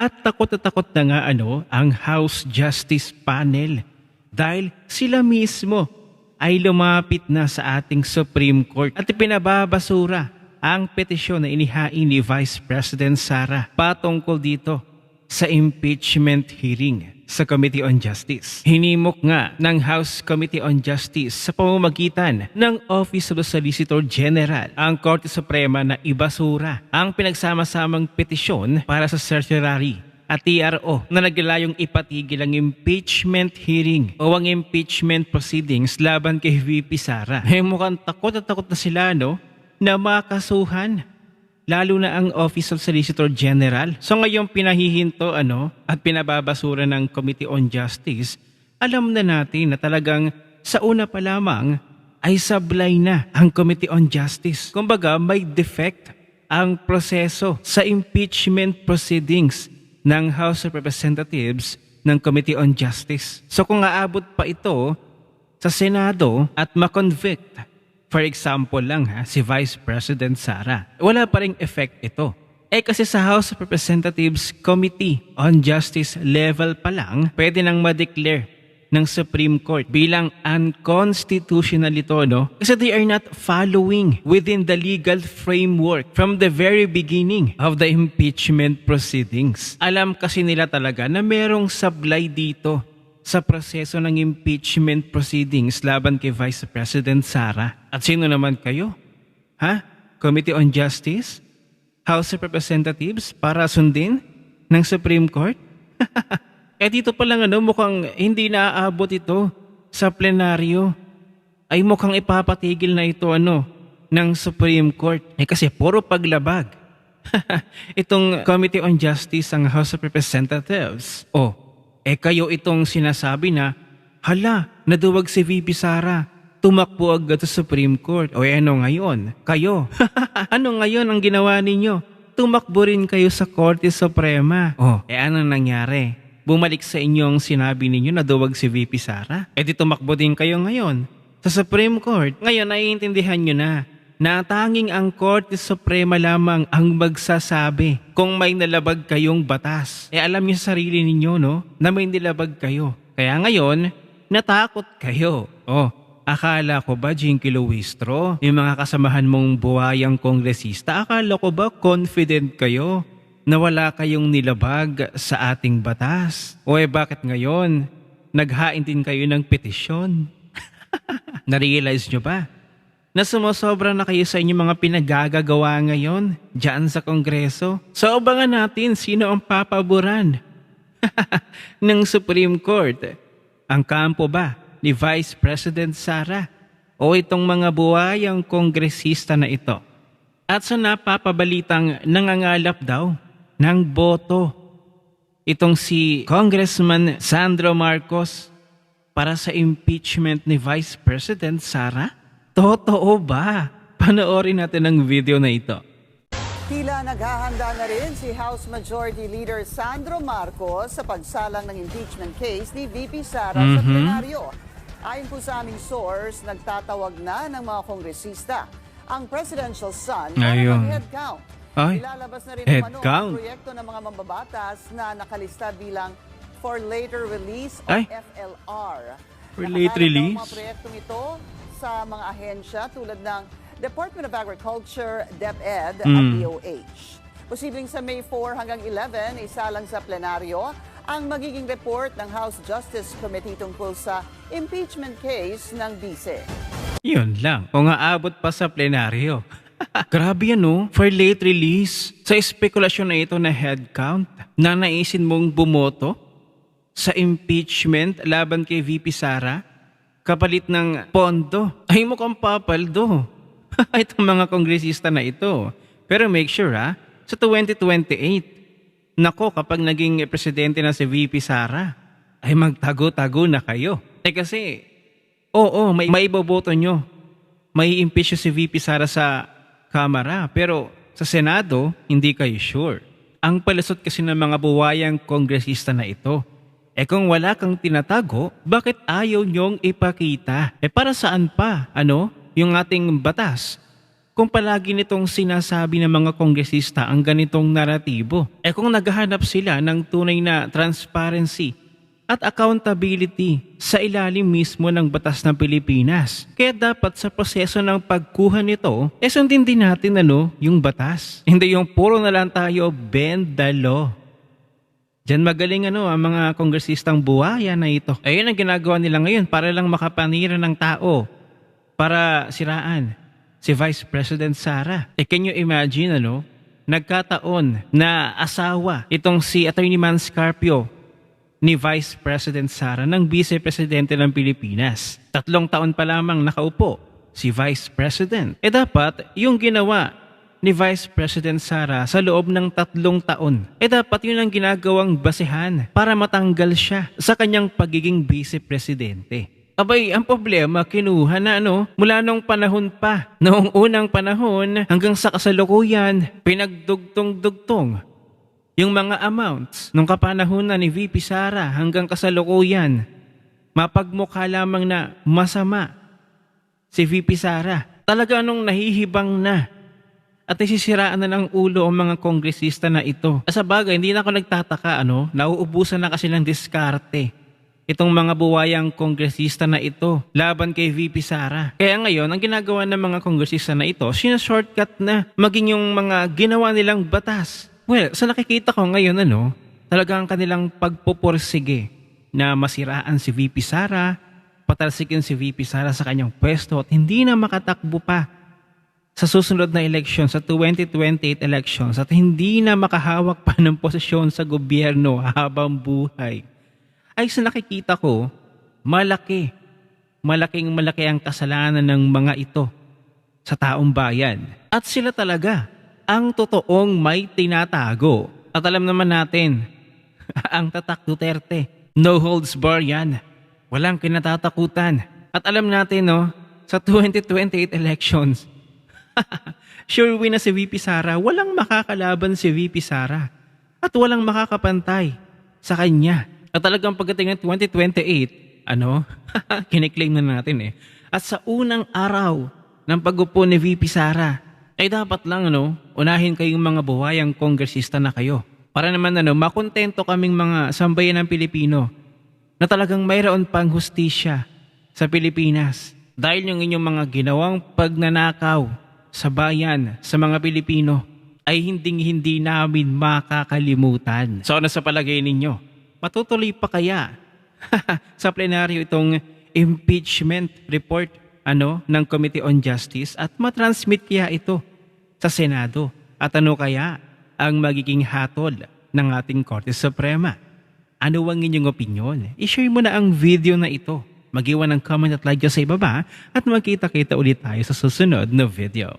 At takot na nga ang House Justice Panel dahil sila mismo ay lumapit na sa ating Supreme Court at pinababasura ang petisyon na inihain ni Vice President Sara patungkol dito sa impeachment hearing sa Committee on Justice. Hinimok nga ng House Committee on Justice sa pamamagitan ng Office of the Solicitor General ang Korte Suprema na ibasura ang pinagsama-samang petisyon para sa certiorari at TRO na naglalayong ipatigil ang impeachment hearing o ang impeachment proceedings laban kay VP Sara. Mukhang takot na sila na makasuhan. Lalo na ang Office of Solicitor General. So ngayong pinahihinto at pinababasura ng Committee on Justice, alam na natin na talagang sa una pa lamang ay sablay na ang Committee on Justice. Kumbaga may defect ang proseso sa impeachment proceedings ng House of Representatives ng Committee on Justice. So kung aabot pa ito sa Senado at makonvict, for example lang si Vice President Sara, wala pa ring effect ito. Kasi sa House of Representatives Committee on Justice level pa lang, pwede nang ma-declare ng Supreme Court bilang unconstitutional ito, Kasi they are not following within the legal framework from the very beginning of the impeachment proceedings. Alam kasi nila talaga na merong sablay dito sa proseso ng impeachment proceedings laban kay Vice President Sara. At sino naman kayo? Committee on Justice? House of Representatives para sundin ng Supreme Court? Dito pa lang mukhang hindi naaabot ito sa plenaryo. Ay mukhang ipapatigil na ito ng Supreme Court. Kasi puro paglabag. Itong Committee on Justice ang House of Representatives. Kayo itong sinasabi na, hala, naduwag si VP Sara, tumakbo agad sa Supreme Court. Ano ngayon? Kayo. Ano ngayon ang ginawa ninyo? Tumakbo rin kayo sa Korte Suprema. Anong nangyari? Bumalik sa inyong sinabi ninyo na duwag si VP Sara? Di tumakbo din kayo ngayon sa Supreme Court. Ngayon, naiintindihan nyo na tanging ang Korte Suprema lamang ang magsasabi kung may nalabag kayong batas. Alam niyo sa sarili ninyo, na may nilabag kayo. Kaya ngayon, natakot kayo. Akala ko ba, Jinky Luistro, yung mga kasamahan mong buhayang kongresista, akala ko ba confident kayo na wala kayong nilabag sa ating batas? Bakit ngayon, naghain din kayo ng petisyon? Na-realize nyo ba na sumusobra na kayo sa inyong mga pinagagagawa ngayon dyan sa Kongreso? So abangan natin sino ang papaboran ng Supreme Court. Ang kampo ba ni Vice President Sara o itong mga buhayang kongresista na ito? At sa napapabalitang nangangalap daw ng boto itong si Congressman Sandro Marcos para sa impeachment ni Vice President Sara? Totoo ba? Panoorin natin ang video na ito. Tila naghahanda na rin si House Majority Leader Sandro Marcos sa pagsalang ng impeachment case ni VP Sara sa plenaryo. Ayon po sa aming source, nagtatawag na ng mga kongresista ang presidential son para mag-head count. Ilalabas na rin ang proyekto ng mga mambabatas na nakalista bilang for later release o FLR. For late release? Mga proyektong ito sa mga ahensya tulad ng Department of Agriculture, DepEd at DOH. Posibleng sa May 4 hanggang 11, isalang sa plenaryo ang magiging report ng House Justice Committee tungkol sa impeachment case ng vice. Yun lang, kung aabot pa sa plenaryo. Grabe yan for late release. Sa espekulasyon na ito na head count, na naisin mong bumoto sa impeachment laban kay VP Sara, kapalit ng pondo, ay mukhang papaldo. Itong mga kongresista na ito. Pero make sure sa 2028, nako kapag naging presidente na si VP Sara, ay magtago-tago na kayo. Kasi, may iboboto nyo. May impeach si VP Sara sa Kamara, pero sa Senado, hindi kayo sure. Ang palusot kasi ng mga buwayang kongresista na ito, kung wala kang tinatago, bakit ayaw nyong ipakita? Para saan pa, yung ating batas kung palagi nitong sinasabi ng mga kongresista ang ganitong naratibo? Kung naghahanap sila ng tunay na transparency at accountability sa ilalim mismo ng batas ng Pilipinas. Kaya dapat sa proseso ng pagkuha nito, sundin din natin yung batas. Hindi yung puro na lang tayo bend the law. Diyan magaling ang mga kongresistang buhaya na ito. Ayun ang ginagawa nila ngayon para lang makapanira ng tao, para siraan si Vice President Sara. Can you imagine nagkataon na asawa itong si Attorney Man Scarpio ni Vice President Sara ng Vice Presidente ng Pilipinas. 3 taon pa lamang nakaupo si Vice President. Dapat yung ginawa ni Vice President Sara sa loob ng 3 taon, dapat yun ang ginagawang basehan para matanggal siya sa kanyang pagiging Vice Presidente. Abay, ang problema, kinuha na mula noong panahon pa. Noong unang panahon hanggang sa kasalukuyan, pinagdugtong-dugtong yung mga amounts nung kapanahunan ni VP Sara hanggang kasalukuyan. Mapagmukha lamang na masama si VP Sara. Talaga nahihibang na at nasisiraan na ng ulo ang mga kongresista na ito. Sa bagay, hindi na ako nagtataka, nauubusan na kasi ng diskarte itong mga buwayang kongresista na ito laban kay VP Sara. Kaya ngayon, ang ginagawa ng mga kongresista na ito, sinashortcut na maging yung mga ginawa nilang batas. Well, sa nakikita ko ngayon, talagang kanilang pagpupursige na masiraan si VP Sara, patalsikin si VP Sara sa kanyang pwesto at hindi na makatakbo pa sa susunod na eleksyon, sa 2028 elections, at hindi na makahawak pa ng posisyon sa gobyerno habang buhay. Ay sa nakikita ko, malaking ang kasalanan ng mga ito sa taong bayan. At sila talaga ang totoong may tinatago. At alam naman natin, ang tatak Duterte, no holds bar yan. Walang kinatatakutan. At alam natin, sa 2028 elections, sure win na si VP Sara. Walang makakalaban si VP Sara. At walang makakapantay sa kanya. At talagang pagdating ng 2028, kiniklaim na natin At sa unang araw ng pag-upo ni VP Sara, ay dapat lang unahin kayong mga buhayang kongresista na kayo. Para naman makontento kaming mga sambayan ng Pilipino na talagang mayroon pang hustisya sa Pilipinas. Dahil yung inyong mga ginawang pagnanakaw sa bayan, sa mga Pilipino, ay hindi namin makakalimutan. So sa palagay ninyo, matutuloy pa kaya sa plenaryo itong impeachment report ng Committee on Justice at matransmit kaya ito sa Senado? At kaya ang magiging hatol ng ating Korte Suprema? Ano ang inyong opinyon? I-share mo na ang video na ito. Mag-iwan ng comment at like dyan sa ibaba at magkita-kita ulit tayo sa susunod na video.